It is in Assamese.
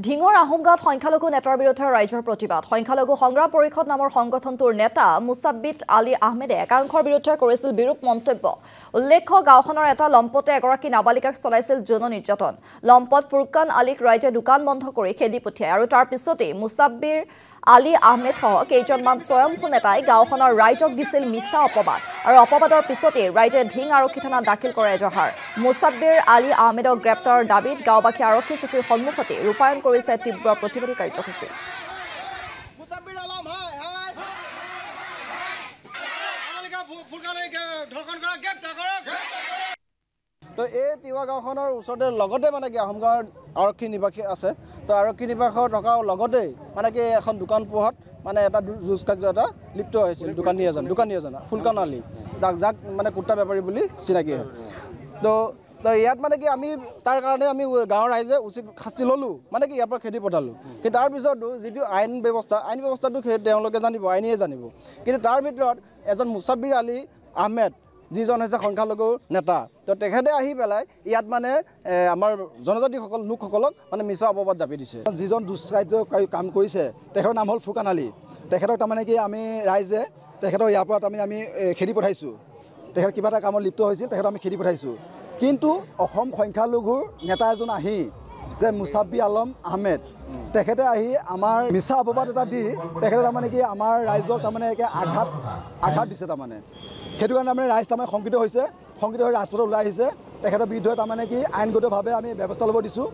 ঢিঙৰ আহোমগাঁৱত সংখ্যালঘু নেতাৰ বিৰুদ্ধে ৰাইজৰ প্ৰতিবাদ সংখ্যালঘু সংগ্ৰাম পৰিষদ নামৰ সংগঠনটোৰ নেতা মুছাব্বিট আলী আহমেদে একাংশৰ বিৰুদ্ধে কৰিছিল বিৰূপ মন্তব্য উল্লেখ্য গাঁওখনৰ এটা লম্পতে এগৰাকী নাবালিকাক চলাইছিল যৌন নিৰ্যাতন লম্পট ফুৰকান আলীক ৰাইজে দোকান বন্ধ কৰি খেদি পঠিয়ায় আৰু তাৰ পিছতেই মুছাব্বিৰ আলী আহমেদ সহ কেইজনমান স্বয়ংভূ নেতাই গাঁওখনৰ ৰাইজক দিছিল মিছা অপবাদ আৰু অপবাদৰ পিছতেই ৰাইজে ঢিং আৰক্ষী থানাত দাখিল কৰে এজাহাৰ মুছাব্বিৰ আলী আহমেদক গ্ৰেপ্তাৰৰ দাবীত গাঁওবাসী আৰক্ষী চকীৰ সন্মুখতে ৰূপায়ণ কৰিছে তীব্ৰ প্ৰতিবাদী কাৰ্যসূচী তো এই তিৱা গাঁওখনৰ ওচৰতে লগতে মানে কি আহোমগাঁৱৰ আৰক্ষী নিবাসী আছে তো আৰক্ষী নিবাসত থকাৰ লগতেই মানে কি এখন দোকান পোহত মানে এটা যুঁজ কাৰ্য এটা লিপ্ত হৈছিল দোকানী এজন ফুলকান আলী যাক মানে কুৰ্তা বেপাৰী বুলি চিনাকি হয় তো ইয়াত মানে কি আমি তাৰ কাৰণে আমি গাঁৱৰ ৰাইজে উচিত শাস্তি ল'লোঁ মানে কি ইয়াৰ পৰা খেদি পঠালোঁ কিন্তু তাৰপিছতো যিটো আইন ব্যৱস্থাটো তেওঁলোকে জানিব আইনেই জানিব কিন্তু তাৰ ভিতৰত এজন মুছাব্বিৰ আলী আহমেদ যিজন হৈছে সংখ্যালঘু নেতা তো তেখেতে আহি পেলাই ইয়াত মানে আমাৰ জনজাতিসকল লোকসকলক মানে মিছা অপবাদ জাপি দিছে যিজন দুষ্কাৰ্য কাম কৰিছে তেখেতৰ নাম হ'ল ফুৰকান আলী তেখেতক তাৰমানে কি আমি ৰাইজে তেখেতৰ ইয়াৰ পৰা তাৰমানে আমি খেদি পঠাইছোঁ তেখেত কিবা এটা কামত লিপ্ত হৈছিল তেখেতক আমি খেদি পঠাইছোঁ কিন্তু অসম সংখ্যালঘুৰ নেতা এজন আহি যে মুছাব্বিৰ আলম আহমেদ তেখেতে আহি আমাৰ মিছা অপবাদ এটা দি তেখেতে তাৰমানে কি আমাৰ ৰাইজক তাৰমানে একে আঘাত দিছে তাৰমানে সেইটো কাৰণে তাৰমানে ৰাইজ তাৰমানে শংকিত হৈ ৰাজপথত ওলাই আহিছে তেখেতৰ বিৰুদ্ধে তাৰমানে কি আইনগতভাৱে আমি ব্যৱস্থা ল'ব দিছোঁ।